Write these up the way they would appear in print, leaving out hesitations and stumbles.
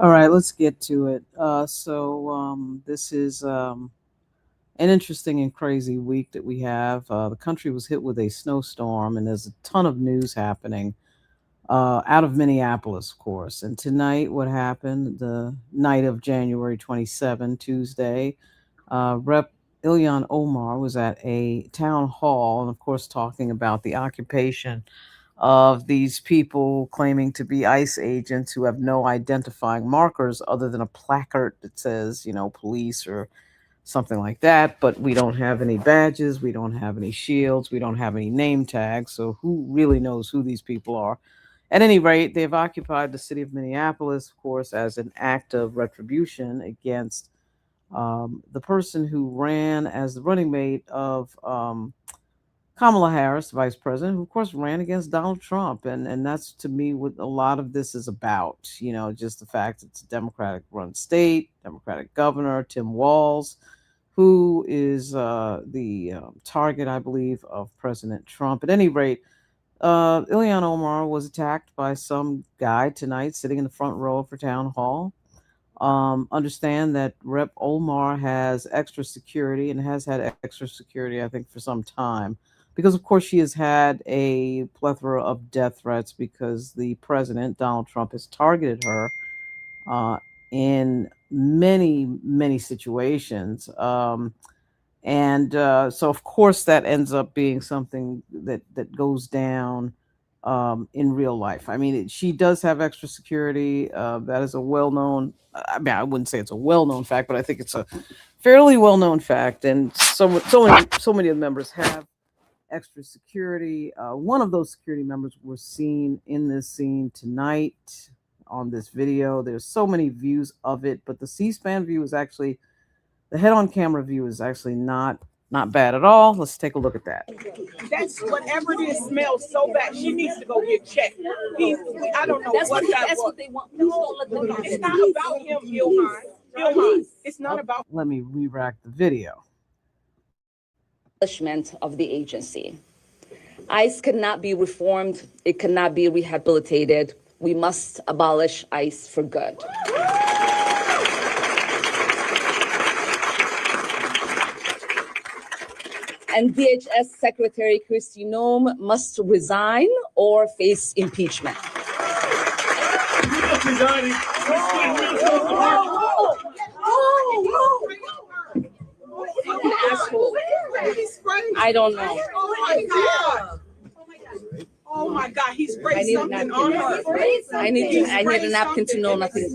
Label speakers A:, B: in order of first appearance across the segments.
A: All right, let's get to it. This is an interesting and crazy week that we have. The country was hit with a snowstorm, and there's a ton of news happening out of Minneapolis, of course. And tonight, what happened? The night of January 27, Tuesday, Rep. Ilhan Omar was at a town hall, and of course, talking about the occupation of these people claiming to be ICE agents who have no identifying markers other than a placard that says, police or something like that. But we don't have any badges, we don't have any shields, we don't have any name tags. So who really knows who these people are? At any rate, they've occupied the city of Minneapolis, of course, as an act of retribution against the person who ran as the running mate of Kamala Harris, the vice president, who of course ran against Donald Trump, and that's to me what a lot of this is about. Just the fact it's a Democratic-run state, Democratic governor Tim Walz, who is the target, I believe, of President Trump. At any rate, Ilhan Omar was attacked by some guy tonight, sitting in the front row for town hall. Understand that Rep. Omar has extra security and has had extra security, I think, for some time. Because, of course, she has had a plethora of death threats because the president, Donald Trump, has targeted her uh, in many, many situations. So, of course, that ends up being something that goes down in real life. I mean, she does have extra security. That is a well known. I mean, I wouldn't say it's a well known fact, but I think it's a fairly well known fact. And so many of the members have extra security. One of those security members was seen in this scene tonight on this video. There's so many views of it, but the C-SPAN view is actually the head-on camera view is actually not bad at all. Let's take a look at that.
B: That's whatever it is smells so bad. She needs to go get checked. I don't know
C: That's
B: what
C: what
B: that
C: that's
B: was.
C: what they want. Please don't let them know.
B: It's not about him, Ilhan. Ilhan. It's not about.
A: Let me re-rack the video.
C: Establishment of the agency. ICE cannot be reformed. It cannot be rehabilitated. We must abolish ICE for good. And DHS Secretary Kristi Noem must resign or face impeachment.
B: Resigning.
C: I don't know.
B: Oh my God. Oh my God, he sprayed
C: I need a
B: something on
C: napkin.
B: her.
C: I need a napkin to know nothing.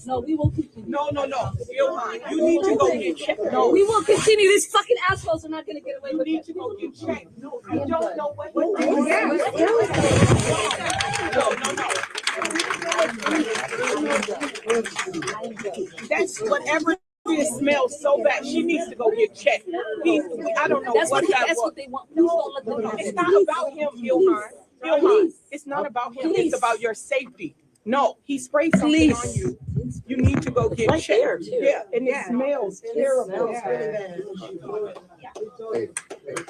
C: No, we will continue.
B: No. Ilhan, you need to go get checked. No,
C: We will continue. These fucking assholes are not going to get away
B: you
C: with
B: need
C: it.
B: to go get checked. No, I don't know what. No. That's whatever it smells so bad. She needs to go get checked. I don't know
C: That's
B: what that
C: that's
B: was.
C: what they want. Please don't let them know.
B: It's not about him, Ilhan. Ilhan, it's not about him.
C: Please.
B: It's about your safety. No, he sprayed something on
C: Please.
B: you. You need to go get checked. Yeah, and it smells terrible.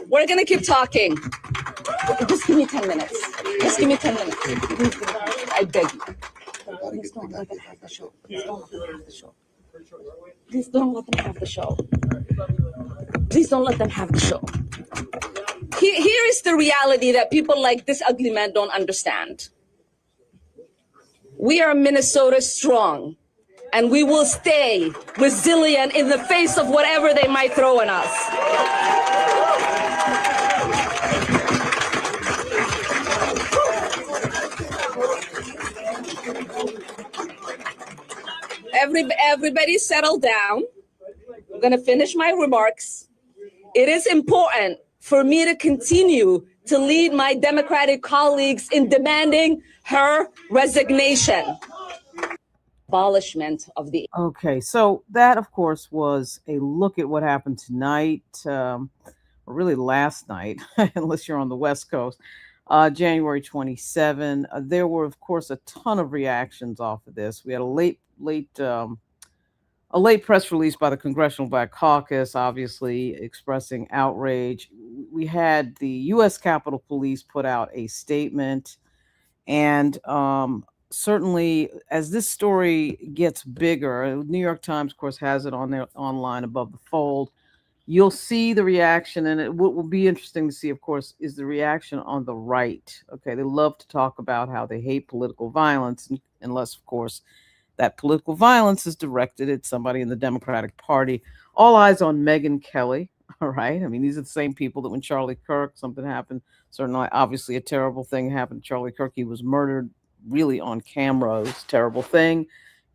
C: We're going to keep talking. Just give me 10 minutes. Just give me 10 minutes. I beg you. Please don't let them have the show. Please don't let them have the show. Please don't let them have the show. Please don't let them have the show. Here is the reality that people like this ugly man don't understand. We are Minnesota strong, and we will stay resilient in the face of whatever they might throw at us. Everybody settle down. I'm going to finish my remarks. It is important for me to continue to lead my Democratic colleagues in demanding her resignation. Abolishment of the.
A: Okay, so that, of course, was a look at what happened tonight, or really last night, unless you're on the West Coast, January 27. There were, of course, a ton of reactions off of this. We had a late press release by the Congressional Black Caucus, obviously expressing outrage. We had the U.S. Capitol Police put out a statement, And certainly, as this story gets bigger, New York Times, of course, has it on there online above the fold. You'll see the reaction, and it will be interesting to see, of course, is the reaction on the right. Okay, they love to talk about how they hate political violence, unless, of course, that political violence is directed at somebody in the Democratic Party. All eyes on Megyn Kelly. All right. I mean, these are the same people that when Charlie Kirk, something happened, certainly, obviously, a terrible thing happened to Charlie Kirk. He was murdered really on camera. It was a terrible thing.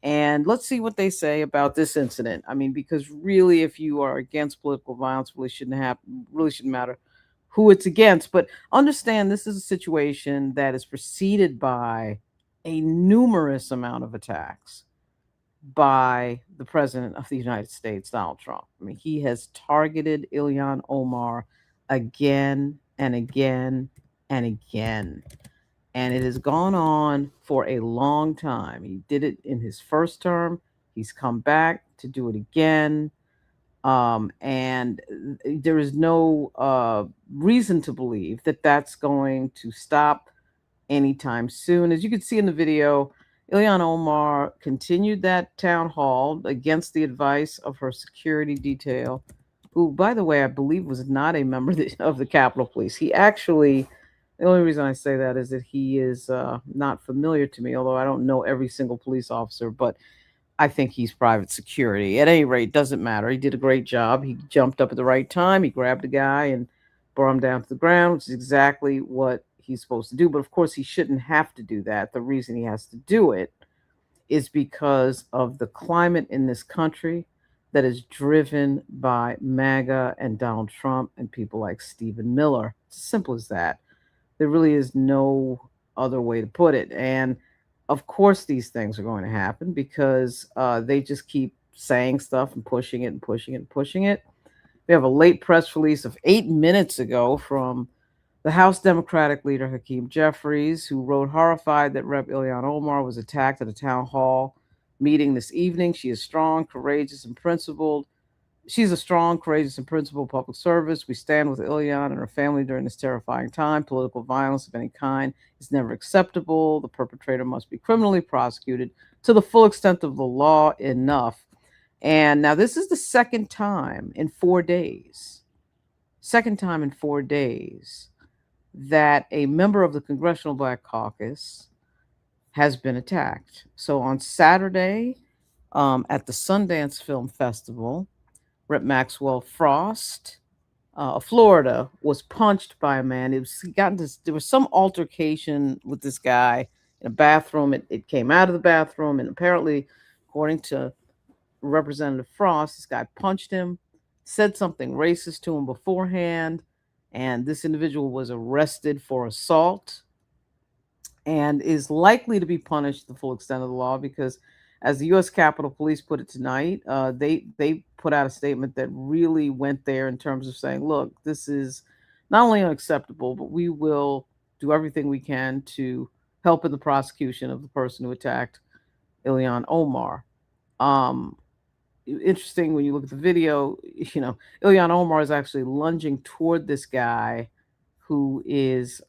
A: And let's see what they say about this incident. I mean, because really, if you are against political violence, really shouldn't happen, really shouldn't matter who it's against. But understand this is a situation that is preceded by a numerous amount of attacks by the president of the United States, Donald Trump. I mean, he has targeted Ilhan Omar again and again and again. And it has gone on for a long time. He did it in his first term. He's come back to do it again. And there is no reason to believe that that's going to stop anytime soon. As you can see in the video, Ilhan Omar continued that town hall against the advice of her security detail, who, by the way, I believe was not a member of the Capitol Police. He actually, the only reason I say that is that he is not familiar to me, although I don't know every single police officer, but I think he's private security. At any rate, doesn't matter. He did a great job. He jumped up at the right time. He grabbed the guy and brought him down to the ground, which is exactly what he's supposed to do. But of course, he shouldn't have to do that. The reason he has to do it is because of the climate in this country that is driven by MAGA and Donald Trump and people like Stephen Miller. It's as simple as that. There really is no other way to put it. And of course, these things are going to happen because they just keep saying stuff and pushing it and pushing it and pushing it. We have a late press release of 8 minutes ago from the House Democratic leader Hakeem Jeffries, who wrote horrified that Rep. Ilhan Omar was attacked at a town hall meeting this evening. She is strong, courageous, and principled. She's a strong, courageous, and principled public service. We stand with Ilhan and her family during this terrifying time. Political violence of any kind is never acceptable. The perpetrator must be criminally prosecuted to the full extent of the law. Enough. And now this is the second time in 4 days, that a member of the Congressional Black Caucus has been attacked. So on Saturday, at the Sundance Film Festival, Rep. Maxwell Frost of Florida was punched by a man. There was some altercation with this guy in a bathroom. It came out of the bathroom, and apparently, according to Representative Frost, this guy punched him, said something racist to him beforehand, and this individual was arrested for assault and is likely to be punished to the full extent of the law because, as the U.S. Capitol Police put it tonight, they put out a statement that really went there in terms of saying, look, this is not only unacceptable, but we will do everything we can to help in the prosecution of the person who attacked Ilhan Omar. Interesting when you look at the video, Ilhan Omar is actually lunging toward this guy who is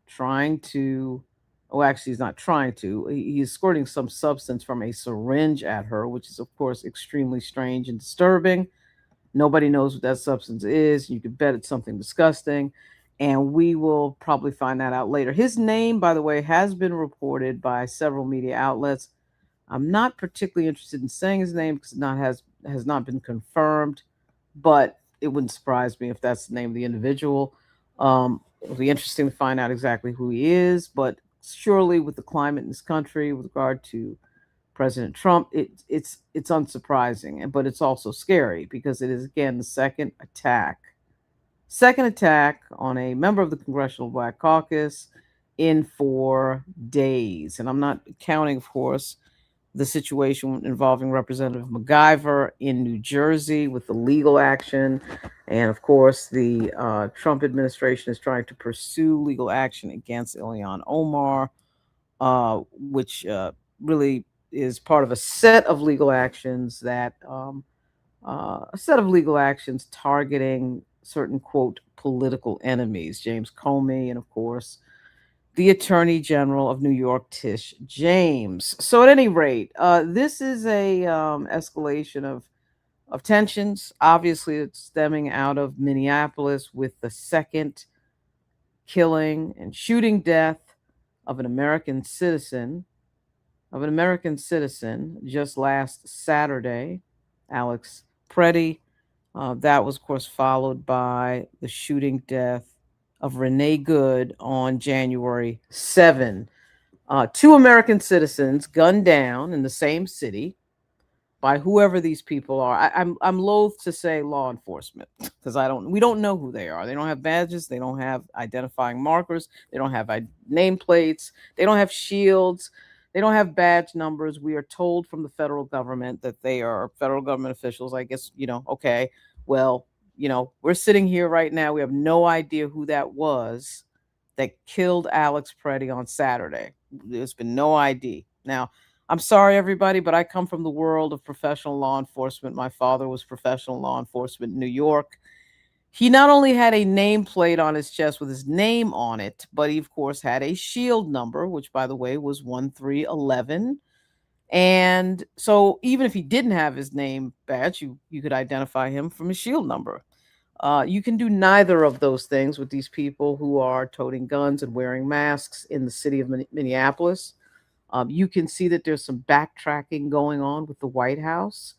A: trying to, oh, actually, he's not trying to. He's squirting some substance from a syringe at her, which is, of course, extremely strange and disturbing. Nobody knows what that substance is. You could bet it's something disgusting. And we will probably find that out later. His name, by the way, has been reported by several media outlets. I'm not particularly interested in saying his name because it has not been confirmed, but it wouldn't surprise me if that's the name of the individual. It'll be interesting to find out exactly who he is, but surely with the climate in this country with regard to President Trump, it's unsurprising, but it's also scary because it is again the second attack on a member of the Congressional Black Caucus in 4 days. And I'm not counting, of course, the situation involving Representative MacGyver in New Jersey with the legal action. And of course, the Trump administration is trying to pursue legal action against Ilhan Omar, which really is part of a set of legal actions targeting certain, quote, political enemies, James Comey, and of course, the Attorney General of New York, Tish James. So, at any rate, this is a escalation of tensions. Obviously, it's stemming out of Minneapolis with the second killing and shooting death of an American citizen just last Saturday, Alex Preddy. That was, of course, followed by the shooting death of Renee Good on January 7. Two American citizens gunned down in the same city by whoever these people are. I'm loath to say law enforcement because we don't know who they are. They don't have badges. They don't have identifying markers. They don't have nameplates. They don't have shields. They don't have badge numbers. We are told from the federal government that they are federal government officials. I guess, okay, well, we're sitting here right now. We have no idea who that was that killed Alex Preddy on Saturday. There's been no ID. Now, I'm sorry, everybody, but I come from the world of professional law enforcement. My father was professional law enforcement in New York. He not only had a nameplate on his chest with his name on it, but he, of course, had a shield number, which, by the way, was 1311. And so even if he didn't have his name badge, you could identify him from his shield number. You can do neither of those things with these people who are toting guns and wearing masks in the city of Minneapolis. You can see that there's some backtracking going on with the White House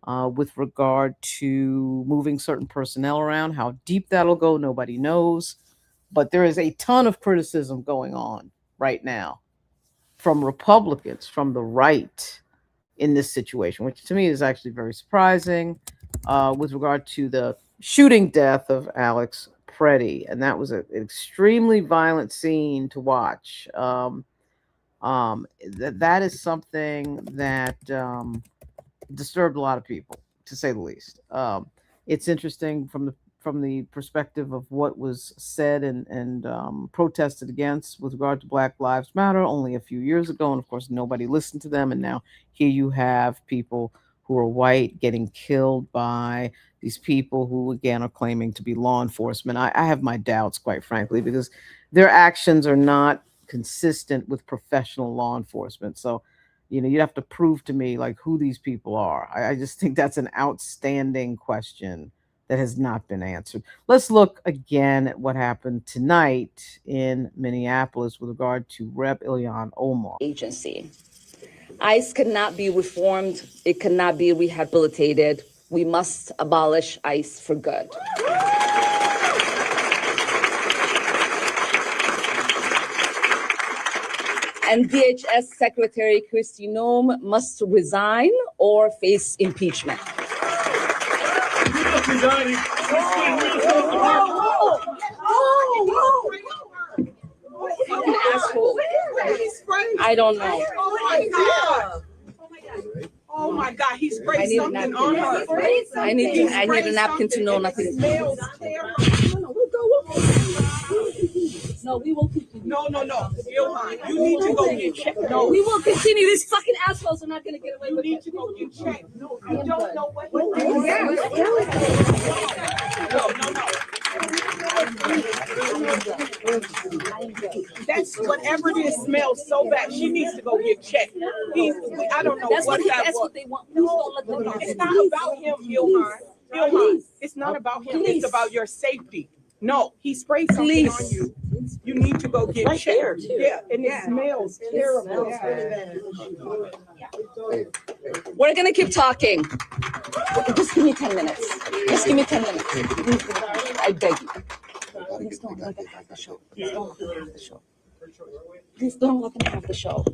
A: with regard to moving certain personnel around. How deep that'll go, nobody knows. But there is a ton of criticism going on right now from Republicans, from the right in this situation, which to me is actually very surprising with regard to the shooting death of Alex Preddy. And that was an extremely violent scene to watch. That is something that disturbed a lot of people, to say the least. It's interesting from the perspective of what was said and protested against with regard to Black Lives Matter only a few years ago, and of course nobody listened to them. And now here you have people who are white getting killed by these people who, again, are claiming to be law enforcement. I have my doubts, quite frankly, because their actions are not consistent with professional law enforcement. So, you'd have to prove to me like who these people are. I just think that's an outstanding question that has not been answered. Let's look again at what happened tonight in Minneapolis with regard to Rep. Ilhan Omar.
C: Agency. ICE cannot be reformed. It cannot be rehabilitated. We must abolish ICE for good. And DHS Secretary Kristi Noem must resign or face impeachment. I don't know.
B: Oh my God, he sprayed something on her.
C: I need a napkin to know nothing. No, we will continue.
B: No. Ilhan, you need to go get checked. No,
C: we will continue. These fucking assholes are not going to get away with it.
B: you need to go get checked. No, you don't know what. That's whatever it is smells so bad. She needs to go get checked. I don't know
C: that's
B: what that
C: that's
B: was.
C: what they want. Please don't let them know.
B: It's not about him, Ilhan. Ilhan, it's not about him. It's about your safety. No, he sprayed something on you. You need to go get checked. Yeah, and it smells terrible.
C: We're gonna keep talking. Just give me 10 minutes. Just give me 10 minutes. I beg you. Please don't let them have the show. Please don't let them have the show. Please don't let them have the show.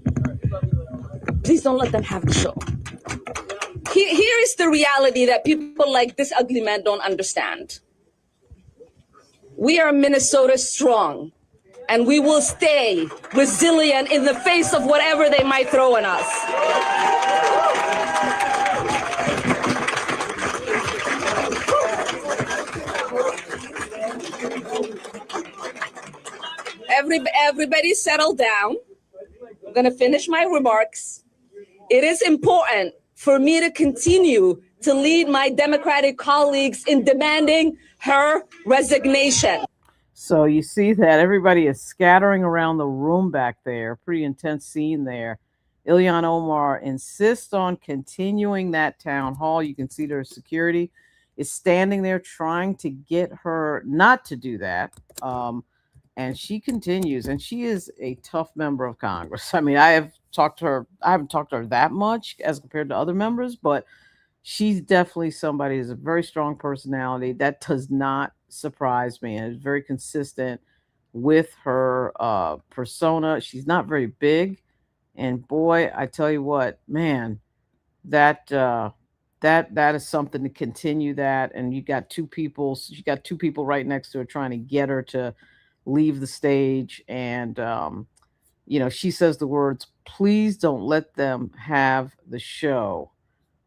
C: Please don't let them have the show. Here is the reality that people like this ugly man don't understand. We are Minnesota strong, and we will stay resilient in the face of whatever they might throw at us. Everybody settle down. I'm going to finish my remarks. It is important for me to continue to lead my Democratic colleagues in demanding her resignation.
A: So you see that everybody is scattering around the room back there. Pretty intense scene there. Ilhan Omar insists on continuing that town hall. You can see their security is standing there trying to get her not to do that. And she continues, and she is a tough member of Congress. I mean, I haven't talked to her that much as compared to other members, but she's definitely somebody who's a very strong personality. That does not surprise me, and is very consistent with her persona. She's not very big, and boy, I tell you what, man, that that is something to continue that. And you got two people right next to her trying to get her to leave the stage, and she says the words, "Please don't let them have the show,"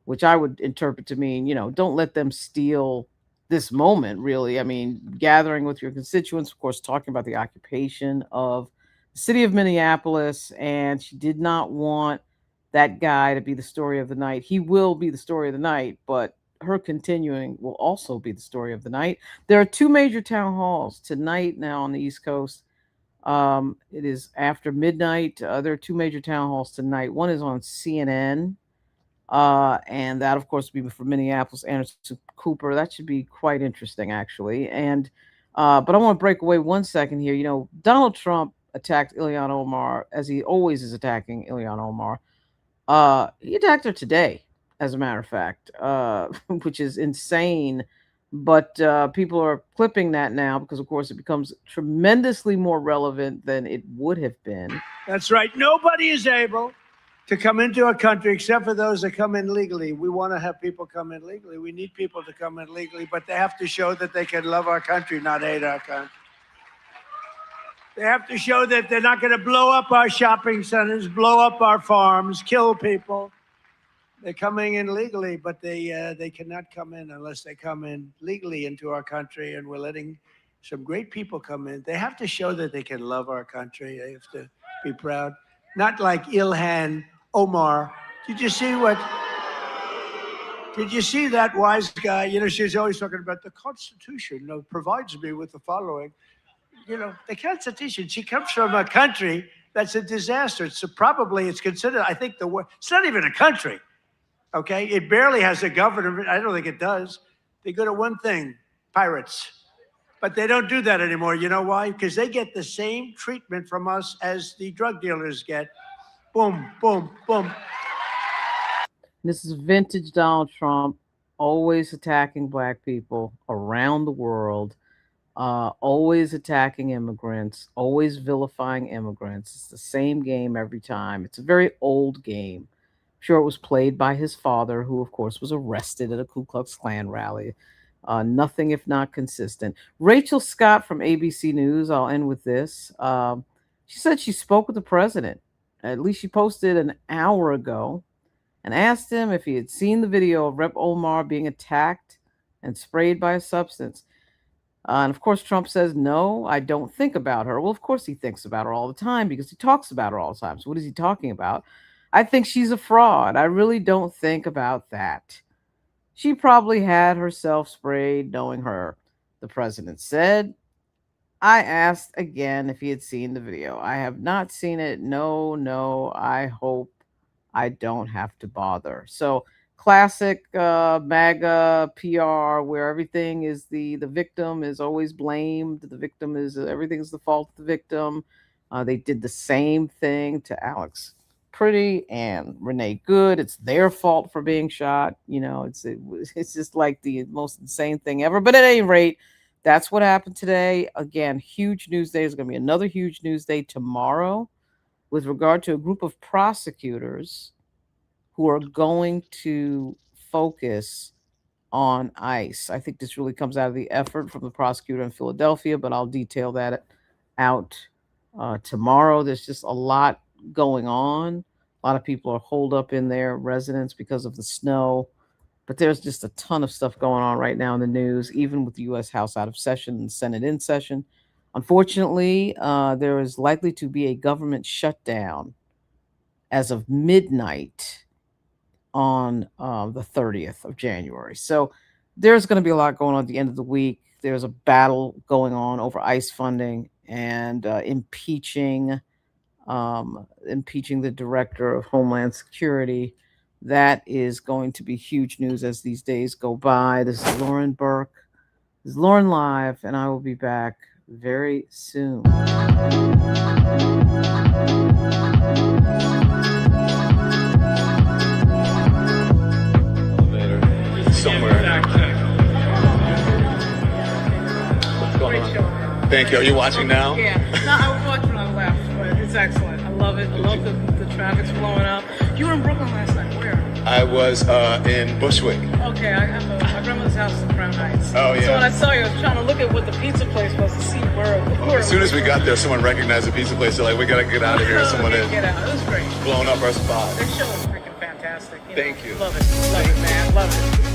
A: which I would interpret to mean, don't let them steal this moment, really. I mean, gathering with your constituents, of course, talking about the occupation of the city of Minneapolis. And she did not want that guy to be the story of the night. He will be the story of the night, but her continuing will also be the story of the night. There are two major town halls tonight now on the East Coast. It is after midnight. There are two major town halls tonight. One is on CNN, and that, of course, will be for Minneapolis, Anderson Cooper. That should be quite interesting, actually. And but I want to break away 1 second here. Donald Trump attacked Ilhan Omar as he always is attacking Ilhan Omar. He attacked her today, as a matter of fact, which is insane. But people are clipping that now because, of course, it becomes tremendously more relevant than it would have been.
D: That's right. Nobody is able to come into a country except for those that come in legally. We want to have people come in legally. We need people to come in legally, but they have to show that they can love our country, not hate our country. They have to show that they're not going to blow up our shopping centers, blow up our farms, kill people. They're coming in legally, but they cannot come in unless they come in legally into our country, and we're letting some great people come in. They have to show that they can love our country. They have to be proud. Not like Ilhan Omar. Did you see that wise guy? She's always talking about the Constitution provides me with the following. The Constitution, she comes from a country that's a disaster. It's considered, I think, it's not even a country, okay? It barely has a government. I don't think it does. They're good at one thing, pirates. But they don't do that anymore. You know why? Because they get the same treatment from us as the drug dealers get. Boom, boom, boom.
A: This is vintage Donald Trump, always attacking black people around the world, always attacking immigrants, always vilifying immigrants. It's the same game every time. It's a very old game. I'm sure it was played by his father, who, of course, was arrested at a Ku Klux Klan rally. Nothing if not consistent. Rachel Scott from ABC News, I'll end with this. She said she spoke with the president. At least she posted an hour ago, and asked him if he had seen the video of Rep. Omar being attacked and sprayed by a substance. And of course, Trump says, "No, I don't think about her." Well, of course, he thinks about her all the time because he talks about her all the time. So, what is he talking about? "I think she's a fraud. I really don't think about that. She probably had herself sprayed, knowing her," the president said. I asked again if he had seen the video. "I have not seen it. No, I hope I don't have to bother." So, classic MAGA PR, where everything is the victim is always blamed. The victim is everything's the fault of the victim. They did the same thing to Alex Pretty and Renee Good. It's their fault for being shot. It's just like the most insane thing ever. But at any rate, that's what happened today. Again, huge news day. There's going to be another huge news day tomorrow with regard to a group of prosecutors who are going to focus on ICE. I think this really comes out of the effort from the prosecutor in Philadelphia, but I'll detail that out tomorrow. There's just a lot going on. A lot of people are holed up in their residence because of the snow, but there's just a ton of stuff going on right now in the news, even with the U.S. House out of session and Senate in session. Unfortunately, there is likely to be a government shutdown as of midnight on the 30th of January. So there's going to be a lot going on at the end of the week. there's a battle going on over ICE funding and impeaching the director of Homeland Security. That is going to be huge news as these days go by. This is Lauren Burke. This is Lauren Live, and I will be back very soon.
E: Somewhere. What's going on? Thank you. Are you watching now?
F: Yeah. No, I was watching on the left, but it's excellent. I love it. I love the traffic's blowing up. You were in Brooklyn last night. Where?
E: I was in Bushwick.
F: Okay, my grandmother's house is in Crown Heights.
E: Oh, yeah.
F: So when I saw you, I was trying to look at what the pizza place was to see where.
E: As soon as we got there, someone recognized the pizza place. They're like, we gotta get out of here. Someone is
F: Get out. It was great.
E: blowing up our spot.
F: Their show was freaking fantastic.
E: Thank you.
F: Love it. Love it, man. Love it.